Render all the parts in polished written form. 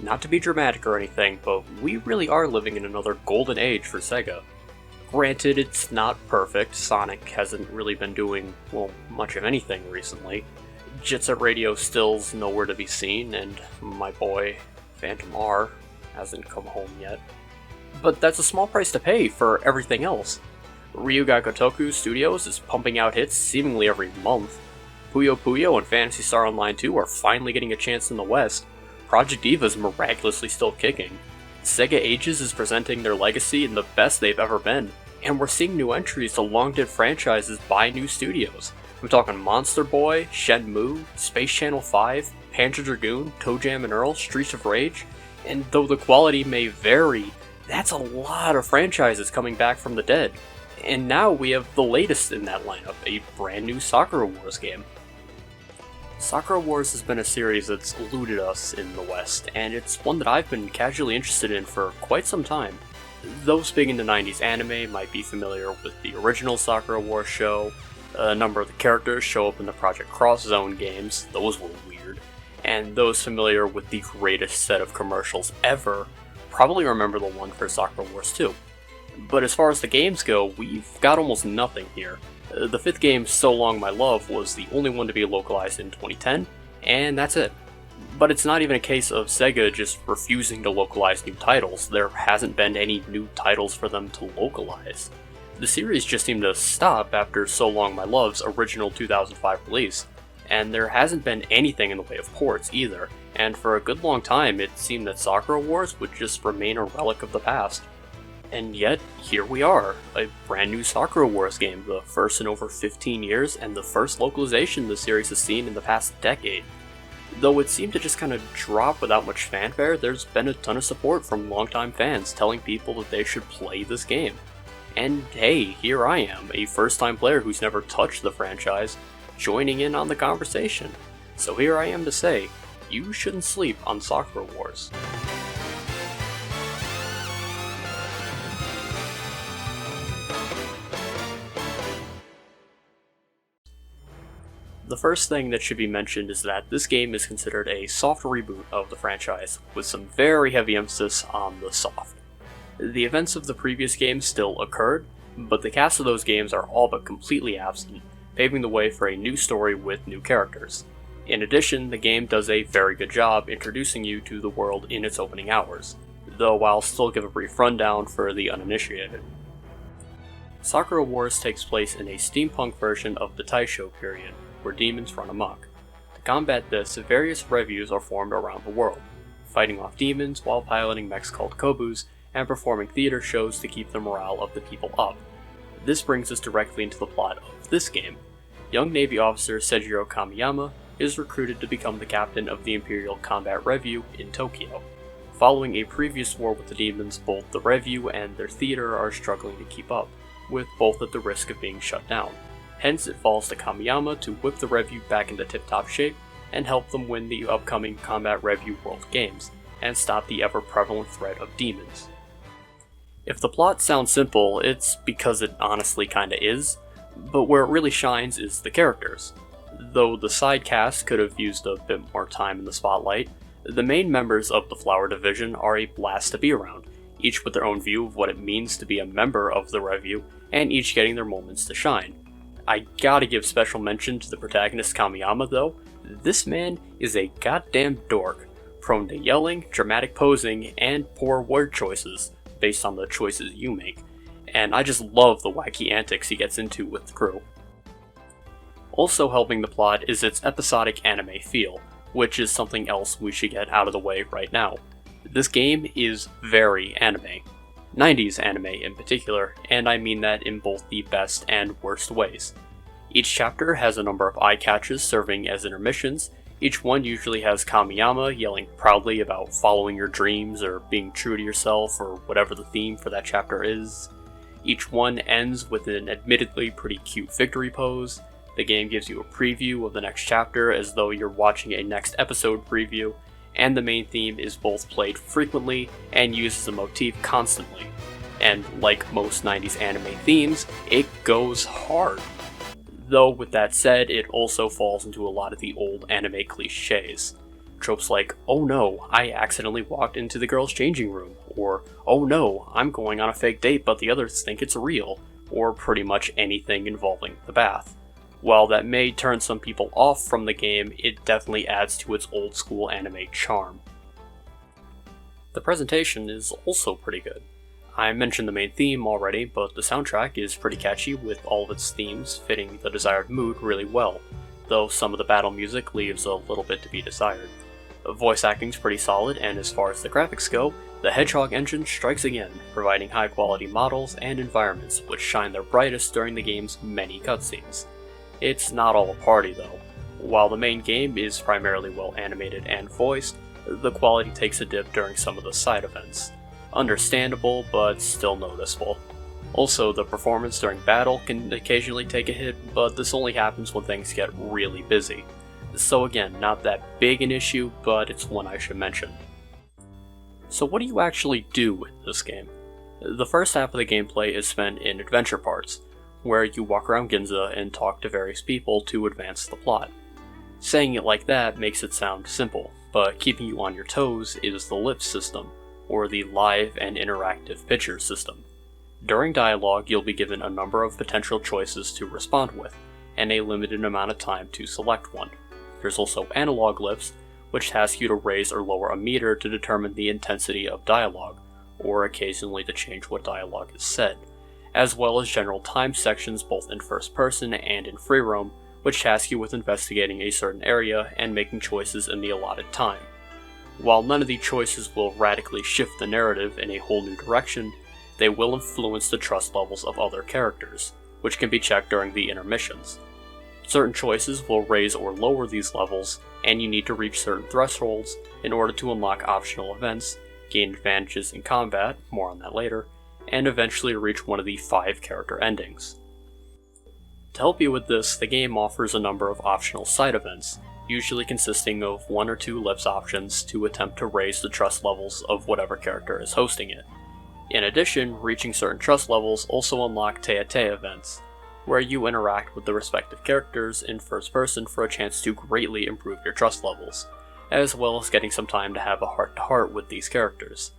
not to be dramatic or anything, but we really are living in another golden age for Sega. Granted, it's not perfect. Sonic hasn't really been doing, well, much of anything recently. Jet Set Radio still's nowhere to be seen, and my boy, Phantom R, hasn't come home yet. But that's a small price to pay for everything else. Ryuga Gotoku Studios is pumping out hits seemingly every month. Puyo Puyo and Phantasy Star Online 2 are finally getting a chance in the West. Project Diva is miraculously still kicking. Sega Ages is presenting their legacy in the best they've ever been. And we're seeing new entries to long-dead franchises by new studios. I'm talking Monster Boy, Shenmue, Space Channel 5, Panzer Dragoon, Toe Jam and Earl, Streets of Rage. And though the quality may vary, that's a lot of franchises coming back from the dead. And now we have the latest in that lineup, a brand new Sakura Wars game. Sakura Wars has been a series that's eluded us in the West, and it's one that I've been casually interested in for quite some time. Those big into 90s anime might be familiar with the original Sakura Wars show. A number of the characters show up in the Project Cross Zone games, those were weird. And those familiar with the greatest set of commercials ever probably remember the one for Sakura Wars 2. But as far as the games go, we've got almost nothing here. The fifth game, So Long My Love, was the only one to be localized in 2010, and that's it. But it's not even a case of Sega just refusing to localize new titles. There hasn't been any new titles for them to localize. The series just seemed to stop after So Long My Love's original 2005 release, and there hasn't been anything in the way of ports either, and for a good long time it seemed that Sakura Wars would just remain a relic of the past. And yet, here we are, a brand new Sakura Wars game, the first in over 15 years, and the first localization the series has seen in the past decade. Though it seemed to just kind of drop without much fanfare, there's been a ton of support from longtime fans telling people that they should play this game. And hey, here I am, a first-time player who's never touched the franchise, joining in on the conversation. So here I am to say, you shouldn't sleep on Sakura Wars. The first thing that should be mentioned is that this game is considered a soft reboot of the franchise, with some very heavy emphasis on the soft. The events of the previous games still occurred, but the cast of those games are all but completely absent, paving the way for a new story with new characters. In addition, the game does a very good job introducing you to the world in its opening hours, though I'll still give a brief rundown for the uninitiated. Sakura Wars takes place in a steampunk version of the Taisho period, where demons run amok. To combat this, various revues are formed around the world, fighting off demons while piloting mechs called Kobus and performing theater shows to keep the morale of the people up. This brings us directly into the plot of this game. Young Navy officer Seijiro Kamiyama is recruited to become the captain of the Imperial Combat Revue in Tokyo. Following a previous war with the demons, both the Revue and their theater are struggling to keep up, with both at the risk of being shut down. Hence, it falls to Kamiyama to whip the Revue back into tip-top shape and help them win the upcoming Combat Revue World Games, and stop the ever-prevalent threat of demons. If the plot sounds simple, it's because it honestly kinda is, but where it really shines is the characters. Though the side cast could have used a bit more time in the spotlight, the main members of the Flower Division are a blast to be around, each with their own view of what it means to be a member of the Revue, and each getting their moments to shine. I gotta give special mention to the protagonist Kamiyama though. This man is a goddamn dork, prone to yelling, dramatic posing, and poor word choices, based on the choices you make, and I just love the wacky antics he gets into with the crew. Also helping the plot is its episodic anime feel, which is something else we should get out of the way right now. This game is very anime. 90s anime in particular, and I mean that in both the best and worst ways. Each chapter has a number of eye catches serving as intermissions. Each one usually has Kamiyama yelling proudly about following your dreams or being true to yourself or whatever the theme for that chapter is. Each one ends with an admittedly pretty cute victory pose. The game gives you a preview of the next chapter as though you're watching a next episode preview, and the main theme is both played frequently and used as a motif constantly. And like most 90s anime themes, it goes hard. Though with that said, it also falls into a lot of the old anime cliches. Tropes like, oh no, I accidentally walked into the girls' changing room, or oh no, I'm going on a fake date but the others think it's real, or pretty much anything involving the bath. While that may turn some people off from the game, it definitely adds to its old school anime charm. The presentation is also pretty good. I mentioned the main theme already, but the soundtrack is pretty catchy with all of its themes fitting the desired mood really well, though some of the battle music leaves a little bit to be desired. The voice acting's pretty solid, and as far as the graphics go, the Hedgehog engine strikes again, providing high quality models and environments which shine their brightest during the game's many cutscenes. It's not all a party though. While the main game is primarily well animated and voiced, the quality takes a dip during some of the side events. Understandable, but still noticeable. Also, the performance during battle can occasionally take a hit, but this only happens when things get really busy. So again, not that big an issue, but it's one I should mention. So what do you actually do with this game? The first half of the gameplay is spent in adventure parts, where you walk around Ginza and talk to various people to advance the plot. Saying it like that makes it sound simple, but keeping you on your toes is the LIP system, or the Live and Interactive Picture system. During dialogue, you'll be given a number of potential choices to respond with, and a limited amount of time to select one. There's also analog LIPs, which task you to raise or lower a meter to determine the intensity of dialogue, or occasionally to change what dialogue is said, as well as general time sections both in first person and in free roam, which task you with investigating a certain area and making choices in the allotted time. While none of these choices will radically shift the narrative in a whole new direction, they will influence the trust levels of other characters, which can be checked during the intermissions. Certain choices will raise or lower these levels, and you need to reach certain thresholds in order to unlock optional events, gain advantages in combat, more on that later, and eventually reach one of the 5 character endings. To help you with this, the game offers a number of optional side events, usually consisting of 1 or 2 LIPS options to attempt to raise the trust levels of whatever character is hosting it. In addition, reaching certain trust levels also unlock Teate events, where you interact with the respective characters in first person for a chance to greatly improve your trust levels, as well as getting some time to have a heart-to-heart with these characters.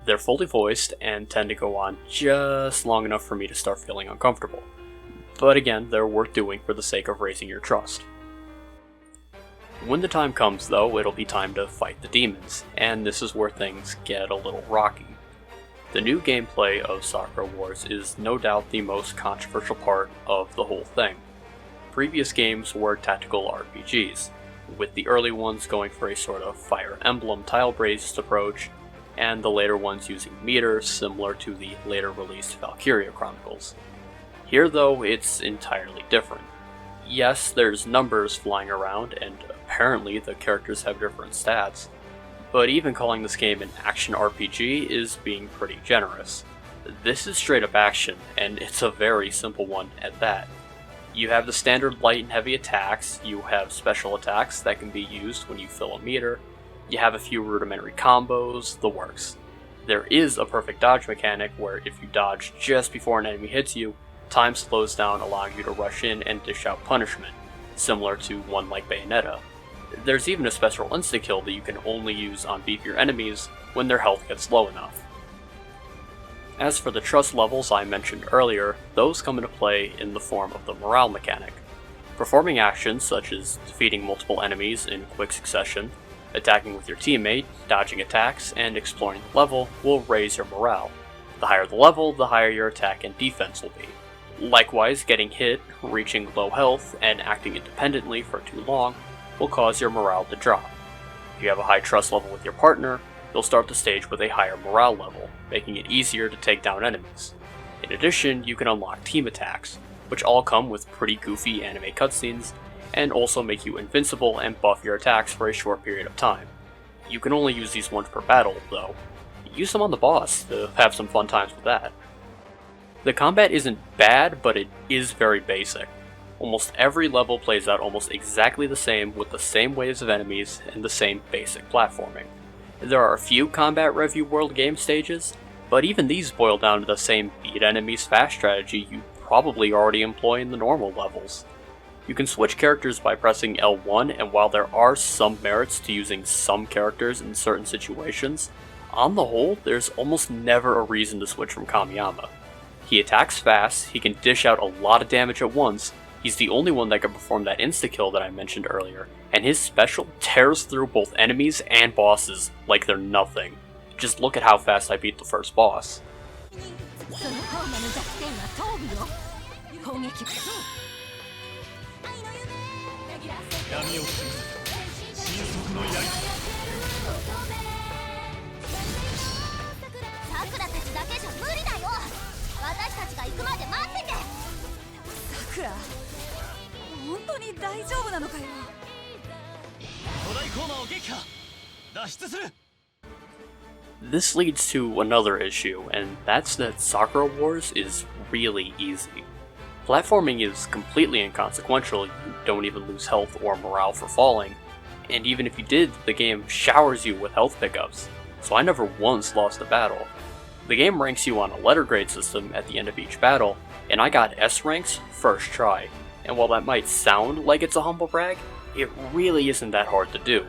They're fully voiced and tend to go on just long enough for me to start feeling uncomfortable, but again, they're worth doing for the sake of raising your trust. When the time comes though, it'll be time to fight the demons, and this is where things get a little rocky. The new gameplay of Sakura Wars is no doubt the most controversial part of the whole thing. Previous games were tactical RPGs, with the early ones going for a sort of Fire Emblem tile-based approach, and the later ones using meters similar to the later released Valkyria Chronicles. Here though, it's entirely different. Yes, there's numbers flying around, and apparently the characters have different stats, but even calling this game an action RPG is being pretty generous. This is straight up action, and it's a very simple one at that. You have the standard light and heavy attacks, you have special attacks that can be used when you fill a meter, you have a few rudimentary combos, the works. There is a perfect dodge mechanic where if you dodge just before an enemy hits you, time slows down, allowing you to rush in and dish out punishment, similar to one like Bayonetta. There's even a special insta-kill that you can only use on beefier enemies when their health gets low enough. As for the trust levels I mentioned earlier, those come into play in the form of the morale mechanic. Performing actions such as defeating multiple enemies in quick succession, attacking with your teammate, dodging attacks, and exploring the level will raise your morale. The higher the level, the higher your attack and defense will be. Likewise, getting hit, reaching low health, and acting independently for too long will cause your morale to drop. If you have a high trust level with your partner, you'll start the stage with a higher morale level, making it easier to take down enemies. In addition, you can unlock team attacks, which all come with pretty goofy anime cutscenes, and also make you invincible and buff your attacks for a short period of time. You can only use these once per battle, though. Use them on the boss to have some fun times with that. The combat isn't bad, but it is very basic. Almost every level plays out almost exactly the same with the same waves of enemies and the same basic platforming. There are a few combat review world game stages, but even these boil down to the same beat enemies fast strategy you probably already employ in the normal levels. You can switch characters by pressing L1, and while there are some merits to using some characters in certain situations, on the whole, there's almost never a reason to switch from Kamiyama. He attacks fast, he can dish out a lot of damage at once, he's the only one that can perform that insta-kill that I mentioned earlier, and his special tears through both enemies and bosses like they're nothing. Just look at how fast I beat the first boss. This leads to another issue, and that's that Sakura Wars is really easy. Platforming is completely inconsequential, you don't even lose health or morale for falling, and even if you did, the game showers you with health pickups, so I never once lost a battle. The game ranks you on a letter grade system at the end of each battle, and I got S ranks first try, and while that might sound like it's a humble brag, it really isn't that hard to do.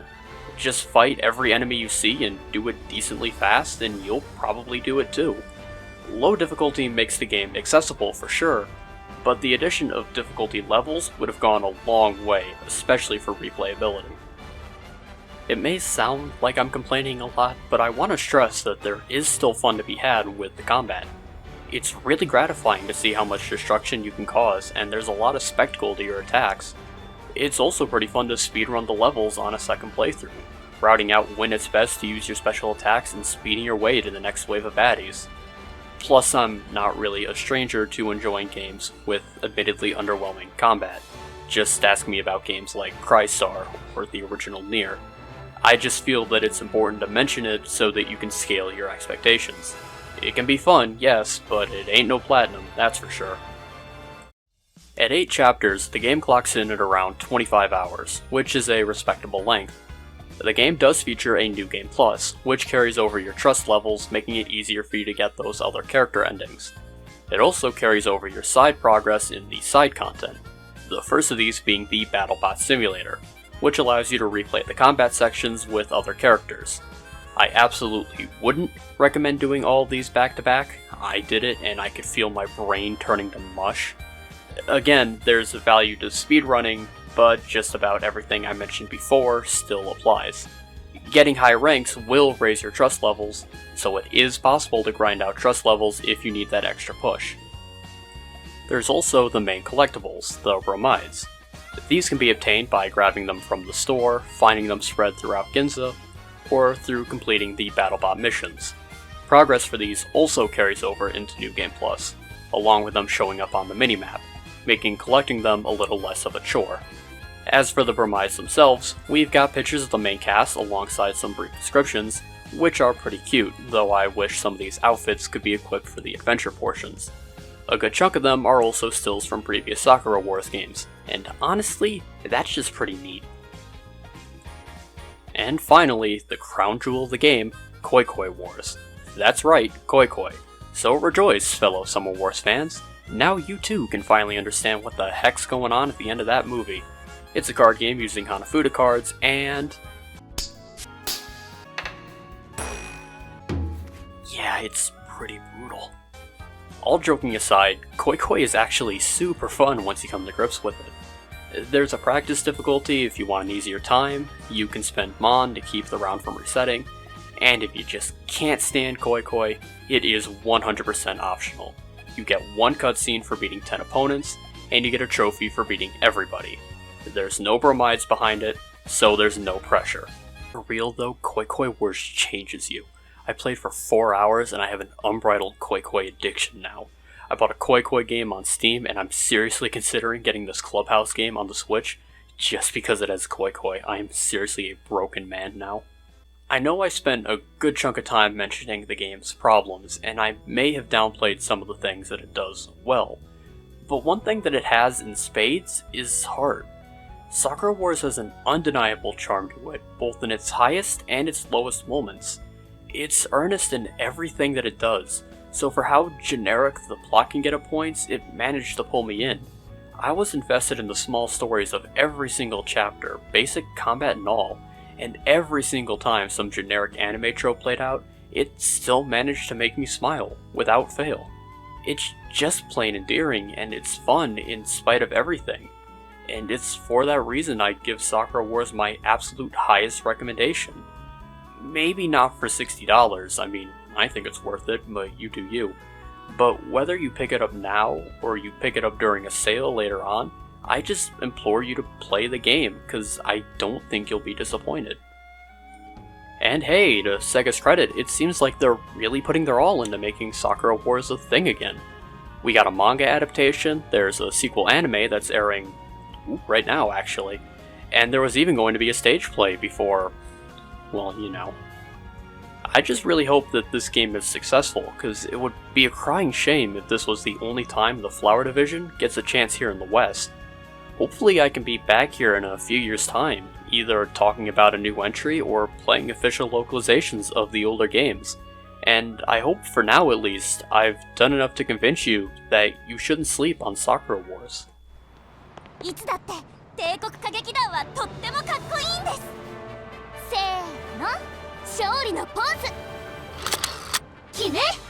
Just fight every enemy you see and do it decently fast, and you'll probably do it too. Low difficulty makes the game accessible for sure, but the addition of difficulty levels would have gone a long way, especially for replayability. It may sound like I'm complaining a lot, but I want to stress that there is still fun to be had with the combat. It's really gratifying to see how much destruction you can cause, and there's a lot of spectacle to your attacks. It's also pretty fun to speedrun the levels on a second playthrough, routing out when it's best to use your special attacks and speeding your way to the next wave of baddies. Plus, I'm not really a stranger to enjoying games with admittedly underwhelming combat. Just ask me about games like Crystar or the original Nier. I just feel that it's important to mention it so that you can scale your expectations. It can be fun, yes, but it ain't no platinum, that's for sure. At 8 chapters, the game clocks in at around 25 hours, which is a respectable length. The game does feature a New Game Plus, which carries over your trust levels, making it easier for you to get those other character endings. It also carries over your side progress in the side content, the first of these being the BattleBot Simulator, which allows you to replay the combat sections with other characters. I absolutely wouldn't recommend doing all of these back to back. I did it and I could feel my brain turning to mush. Again, there's a value to speedrunning, but just about everything I mentioned before still applies. Getting high ranks will raise your trust levels, so it is possible to grind out trust levels if you need that extra push. There's also the main collectibles, the bromides. These can be obtained by grabbing them from the store, finding them spread throughout Ginza, or through completing the BattleBot missions. Progress for these also carries over into New Game Plus, along with them showing up on the minimap, making collecting them a little less of a chore. As for the bromides themselves, we've got pictures of the main cast alongside some brief descriptions, which are pretty cute, though I wish some of these outfits could be equipped for the adventure portions. A good chunk of them are also stills from previous Sakura Wars games, and honestly, that's just pretty neat. And finally, the crown jewel of the game, Teikoku Wars. That's right, Koikoi. So rejoice, fellow Summer Wars fans. Now you too can finally understand what the heck's going on at the end of that movie. It's a card game using Hanafuda cards, and yeah, it's pretty brutal. All joking aside, Koikoi is actually super fun once you come to grips with it. There's a practice difficulty if you want an easier time, you can spend Mon to keep the round from resetting, and if you just can't stand Koikoi, it is 100% optional. You get one cutscene for beating 10 opponents, and you get a trophy for beating everybody. There's no bromides behind it, so there's no pressure. For real though, Teikoku Wars changes you. I played for 4 hours and I have an unbridled Koikoi addiction now. I bought a Koikoi game on Steam and I'm seriously considering getting this Clubhouse game on the Switch just because it has Koikoi. I am seriously a broken man now. I know I spent a good chunk of time mentioning the game's problems, and I may have downplayed some of the things that it does well, but one thing that it has in spades is heart. Sakura Wars has an undeniable charm to it, both in its highest and its lowest moments. It's earnest in everything that it does, so for how generic the plot can get at points, it managed to pull me in. I was invested in the small stories of every single chapter, basic combat and all, and every single time some generic anime trope played out, it still managed to make me smile, without fail. It's just plain endearing, and it's fun in spite of everything. And it's for that reason I give Sakura Wars my absolute highest recommendation. Maybe not for $60, I mean, I think it's worth it, but you do you. But whether you pick it up now, or you pick it up during a sale later on, I just implore you to play the game, cause I don't think you'll be disappointed. And hey, to Sega's credit, it seems like they're really putting their all into making Sakura Wars a thing again. We got a manga adaptation, there's a sequel anime that's airing right now actually, and there was even going to be a stage play before, well, you know. I just really hope that this game is successful, because it would be a crying shame if this was the only time the Flower Division gets a chance here in the West. Hopefully I can be back here in a few years' time, either talking about a new entry or playing official localizations of the older games. And I hope for now at least, I've done enough to convince you that you shouldn't sleep on Sakura Wars. いつだって帝国歌劇団はとってもかっこいいんです。せーの、勝利のポーズ決め。